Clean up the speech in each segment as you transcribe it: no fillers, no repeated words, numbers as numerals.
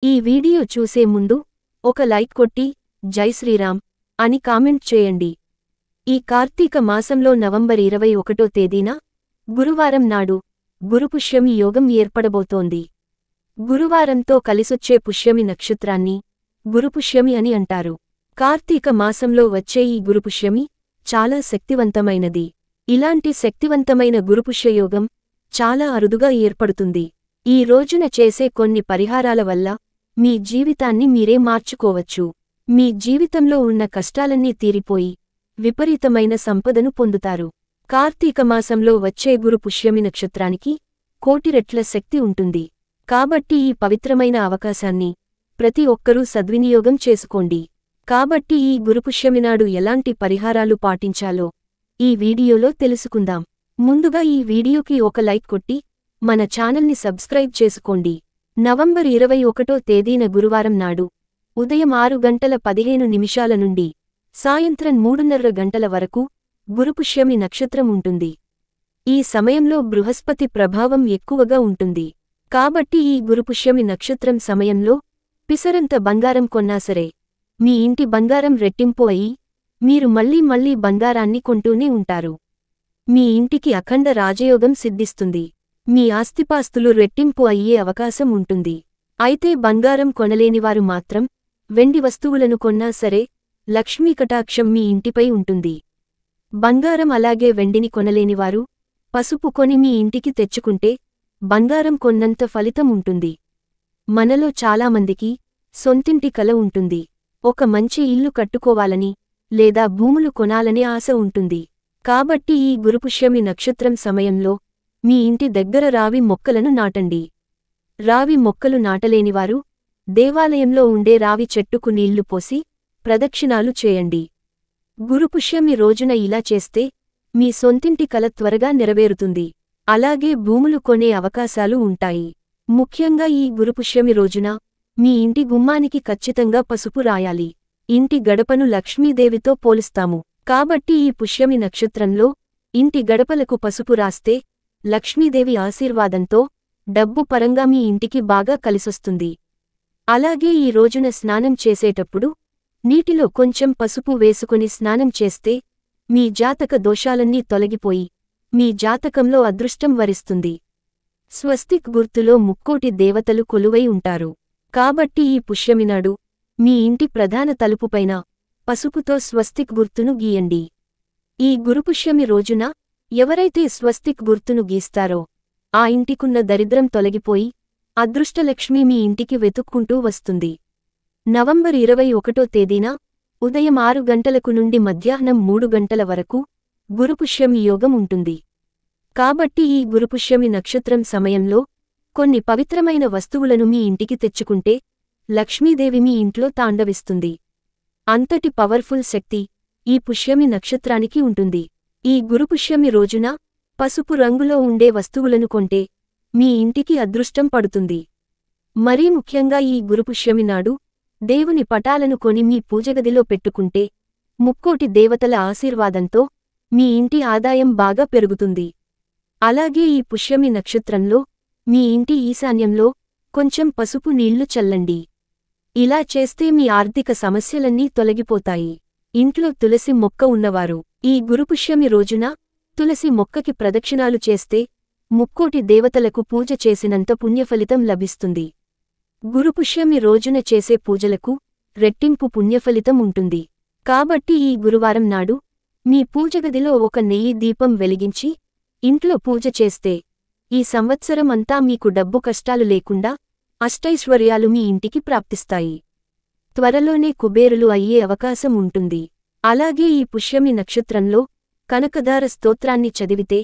ఈ వీడియో చూసే ముందు ఒక లైక్ కొట్టి జై శ్రీరామ్ అని కామెంట్ చేయండి. ఈ కార్తీక మాసంలో నవంబర్ 21వ తేదీన గురువారం నాడు గురుపుష్యమి యోగం ఏర్పడబోతోంది. గురువారంతో కలిసొచ్చే పుష్యమి నక్షత్రాన్ని గురుపుష్యమి అని అంటారు. కార్తీక మాసంలో వచ్చే ఈ గురుపుష్యమి చాలా శక్తివంతమైనది. ఇలాంటి శక్తివంతమైన గురుపుష్యయోగం చాలా అరుదుగా ఏర్పడుతుంది. ఈ రోజున చేసే కొన్ని పరిహారాల వల్ల మీ జీవితాన్ని మీరే మార్చుకోవచ్చు. మీ జీవితంలో ఉన్న కష్టాలన్నీ తీరిపోయి విపరీతమైన సంపదను పొందుతారు. కార్తీక మాసంలో వచ్చే గురుపుష్యమి నక్షత్రానికి కోటి రెట్ల శక్తి ఉంటుంది. కాబట్టి ఈ పవిత్రమైన అవకాశాన్ని ప్రతి ఒక్కరూ సద్వినియోగం చేసుకోండి. కాబట్టి ఈ గురుపుష్యమినాడు ఎలాంటి పరిహారాలు పాటించాలో ఈ వీడియోలో తెలుసుకుందాం. ముందుగా ఈ వీడియోకి ఒక లైక్ కొట్టి మన ఛానల్ని సబ్స్క్రైబ్ చేసుకోండి. నవంబర్ 21వ తేదీన గురువారం నాడు ఉదయం 6:15 నుండి సాయంత్రం 3:30 గంటల వరకు గురుపుష్యమి నక్షత్రం ఉంటుంది. ఈ సమయంలో బృహస్పతి ప్రభావం ఎక్కువగా ఉంటుంది. కాబట్టి ఈ గురుపుష్యమి నక్షత్రం సమయంలో పిసరంత బంగారం కొన్నా సరే మీ ఇంటి బంగారం రెట్టింపు అయి మీరు మళ్లీ బంగారాన్ని కొంటూనే ఉంటారు. మీ ఇంటికి అఖండ రాజయోగం సిద్ధిస్తుంది. మీ ఆస్తిపాస్తులు రెట్టింపు అయ్యే అవకాశం ఉంటుంది. అయితే బంగారం కొనలేనివారు మాత్రం వెండి వస్తువులను కొన్నా సరే లక్ష్మీ కటాక్షం మీ ఇంటిపై ఉంటుంది. బంగారం అలాగే వెండిని కొనలేనివారు పసుపు కొని మీ ఇంటికి తెచ్చుకుంటే బంగారం కొన్నంత ఫలితం ఉంటుంది. మనలో చాలామందికి సొంతింటి కల ఉంటుంది. ఒక మంచి ఇల్లు కట్టుకోవాలని లేదా భూములు కొనాలనే ఆశ ఉంటుంది. కాబట్టి ఈ గురుపుష్యమి నక్షత్రం సమయంలో మీ ఇంటి దగ్గర రావి మొక్కలను నాటండి. రావి మొక్కలు నాటలేనివారు దేవాలయంలో ఉండే రావి చెట్టుకు నీళ్లు పోసి ప్రదక్షిణాలు చేయండి. గురుపుష్యమి రోజున ఇలా చేస్తే మీ సొంతింటి కల త్వరగా నెరవేరుతుంది. అలాగే భూములు కొనే అవకాశాలు ఉంటాయి. ముఖ్యంగా ఈ గురుపుష్యమి రోజున మీ ఇంటి గుమ్మానికి ఖచ్చితంగా పసుపు రాయాలి. ఇంటి గడపను లక్ష్మీదేవితో పోలుస్తాము. కాబట్టి ఈ పుష్యమి నక్షత్రంలో ఇంటి గడపలకు పసుపు రాస్తే లక్ష్మీదేవి ఆశీర్వాదంతో డబ్బు పరంగా మీ ఇంటికి బాగా కలిసొస్తుంది. అలాగే ఈ రోజున స్నానం చేసేటప్పుడు నీటిలో కొంచెం పసుపు వేసుకుని స్నానం చేస్తే మీ జాతక దోషాలన్నీ తొలగిపోయి మీ జాతకంలో అదృష్టం వరిస్తుంది. స్వస్తిక్ గుర్తులో ముక్కోటి దేవతలు కొలువై ఉంటారు. కాబట్టి ఈ పుష్యమినాడు మీ ఇంటి ప్రధాన తలుపుపైన పసుపుతో స్వస్తిక్ గుర్తును గీయండి. ఈ గురుపుష్యమి రోజున ఎవరైతే స్వస్తిక్ గుర్తును గీస్తారో ఆ ఇంటికున్న దరిద్రం తొలగిపోయి అదృష్టలక్ష్మి మీ ఇంటికి వెతుక్కుంటూ వస్తుంది. నవంబర్ 21వ తేదీన ఉదయం 6 గంటలకు నుండి మధ్యాహ్నం 3 గంటల వరకు గురుపుష్యమి యోగం ఉంటుంది. కాబట్టి ఈ గురుపుష్యమి నక్షత్రం సమయంలో కొన్ని పవిత్రమైన వస్తువులను మీ ఇంటికి తెచ్చుకుంటే లక్ష్మీదేవి మీ ఇంట్లో తాండవిస్తుంది. అంతటి పవర్ఫుల్ శక్తి ఈ పుష్యమి నక్షత్రానికి ఉంటుంది. ఈ గురుపుష్యమి రోజున పసుపు రంగులో ఉండే వస్తువులను కొంటే మీ ఇంటికి అదృష్టం పడుతుంది. మరీ ముఖ్యంగా ఈ గురుపుష్యమి నాడు దేవుని పటాలను కొని మీ పూజగదిలో పెట్టుకుంటే ముక్కోటి దేవతల ఆశీర్వాదంతో మీ ఇంటి ఆదాయం బాగా పెరుగుతుంది. అలాగే ఈ పుష్యమి నక్షత్రంలో మీ ఇంటి ఈశాన్యంలో కొంచెం పసుపు నీళ్లు చల్లండి. ఇలా చేస్తే మీ ఆర్థిక సమస్యలన్నీ తొలగిపోతాయి. ఇంట్లో తులసి మొక్క ఉన్నవారు ఈ గురుపుష్యమి రోజున తులసి మొక్కకి ప్రదక్షిణాలు చేస్తే ముక్కోటి దేవతలకు పూజ చేసినంత పుణ్యఫలితం లభిస్తుంది. గురుపుష్యమి రోజున చేసే పూజలకు రెట్టింపు పుణ్యఫలితం ఉంటుంది. కాబట్టి ఈ గురువారం నాడు మీ పూజగదిలో ఒక నెయ్యి దీపం వెలిగించి ఇంట్లో పూజ చేస్తే ఈ సంవత్సరం అంతా మీకు డబ్బు కష్టాలు లేకుండా అష్టైశ్వర్యాలు మీ ఇంటికి ప్రాప్తిస్తాయి. త్వరలోనే కుబేరులు అయ్యే అవకాశం ఉంటుంది. అలాగే ఈ పుష్యమి నక్షత్రంలో కనకదార స్తోత్రాన్ని చదివితే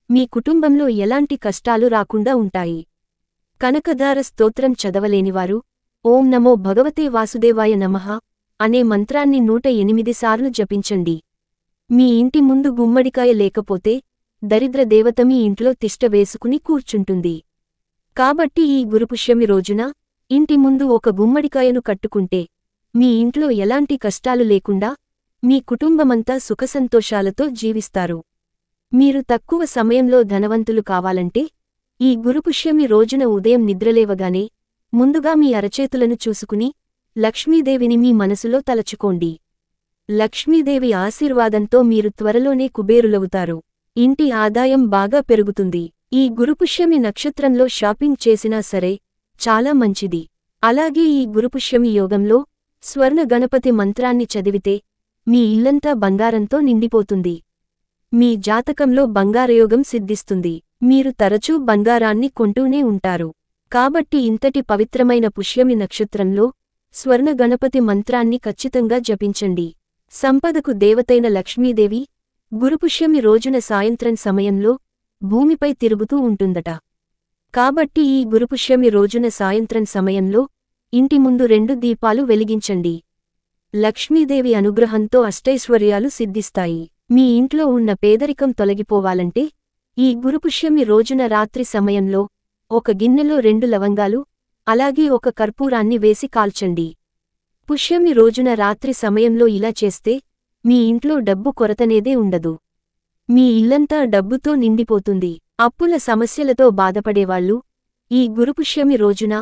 మీ కుటుంబంలో ఎలాంటి కష్టాలు రాకుండా ఉంటాయి. కనకదార స్తోత్రం చదవలేనివారు ఓం నమో భగవతే వాసుదేవాయ నమః అనే మంత్రాన్ని 108 సార్లు జపించండి. మీ ఇంటి ముందు గుమ్మడికాయ లేకపోతే దరిద్ర దేవత మీ ఇంట్లో తిష్ట వేసుకుని కూర్చుంటుంది. కాబట్టి ఈ గురుపుష్యమి రోజున ఇంటి ముందు ఒక గుమ్మడికాయను కట్టుకుంటే మీ ఇంట్లో ఎలాంటి కష్టాలు లేకుండా మీ కుటుంబమంతా సుఖసంతోషాలతో జీవిస్తారు. మీరు తక్కువ సమయంలో ధనవంతులు కావాలంటే ఈ గురుపుష్యమి రోజున ఉదయం నిద్రలేవగానే ముందుగా మీ అరచేతులను చూసుకుని లక్ష్మీదేవిని మీ మనసులో తలచుకోండి. లక్ష్మీదేవి ఆశీర్వాదంతో మీరు త్వరలోనే కుబేరులవుతారు. ఇంటి ఆదాయం బాగా పెరుగుతుంది. ఈ గురుపుష్యమి నక్షత్రంలో షాపింగ్ చేసినా సరే చాలా మంచిది. అలాగే ఈ గురుపుష్యమి యోగంలో స్వర్ణ గణపతి మంత్రాన్ని చదివితే మీ ఇల్లంతా బంగారంతో నిండిపోతుంది. మీ జాతకంలో బంగారయోగం సిద్ధిస్తుంది. మీరు తరచూ బంగారాన్ని కొంటూనే ఉంటారు. కాబట్టి ఇంతటి పవిత్రమైన పుష్యమి నక్షత్రంలో స్వర్ణ గణపతి మంత్రాన్ని ఖచ్చితంగా జపించండి. సంపదకు దేవతైన లక్ష్మీదేవి గురుపుష్యమి రోజున సాయంత్రం సమయంలో భూమిపై తిరుగుతూ ఉంటుందట. కాబట్టి ఈ గురుపుష్యమి రోజున సాయంత్రం సమయంలో ఇంటి ముందు 2 దీపాలు వెలిగించండి. లక్ష్మీదేవి అనుగ్రహంతో అష్టైశ్వర్యాలు సిద్ధిస్తాయి. మీ ఇంట్లో ఉన్న పేదరికం తొలగిపోవాలంటే ఈ గురుపుష్యమి రోజున రాత్రి సమయంలో ఒక గిన్నెలో 2 లవంగాలు అలాగే ఒక కర్పూరాన్ని వేసి కాల్చండి. పుష్యమి రోజున రాత్రి సమయంలో ఇలా చేస్తే మీ ఇంట్లో డబ్బు కొరతనేదే ఉండదు. మీ ఇల్లంతా డబ్బుతో నిండిపోతుంది. అప్పుల సమస్యలతో బాధపడేవాళ్లు ఈ గురుపుష్యమి రోజున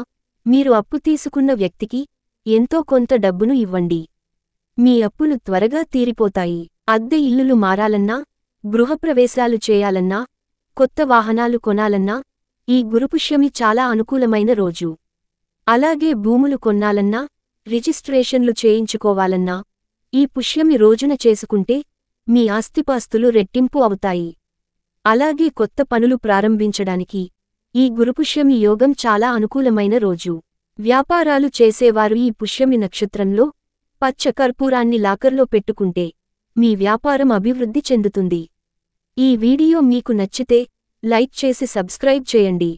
మీరు అప్పు తీసుకున్న వ్యక్తికి ఎంతో కొంత డబ్బును ఇవ్వండి. మీ అప్పులు త్వరగా తీరిపోతాయి. అద్దె ఇల్లులు మారాలన్నా, గృహప్రవేశాలు చేయాలన్నా, కొత్త వాహనాలు కొనాలన్నా ఈ గురుపుష్యమి చాలా అనుకూలమైన రోజు. అలాగే భూములు కొన్నాలన్నా, రిజిస్ట్రేషన్లు చేయించుకోవాలన్నా ఈ పుష్యమి రోజున చేసుకుంటే మీ ఆస్తిపాస్తులు రెట్టింపు అవుతాయి. అలాగే కొత్త పనులు ప్రారంభించడానికి ఈ గురుపుష్యమి యోగం చాలా అనుకూలమైన రోజు. వ్యాపారాలు చేసేవారు ఈ పుష్యమి నక్షత్రంలో పచ్చ కర్పూరాన్ని లాకర్లో పెట్టుకుంటే మీ వ్యాపారం అభివృద్ధి చెందుతుంది. ఈ వీడియో మీకు నచ్చితే లైక్ చేసి సబ్స్క్రైబ్ చేయండి.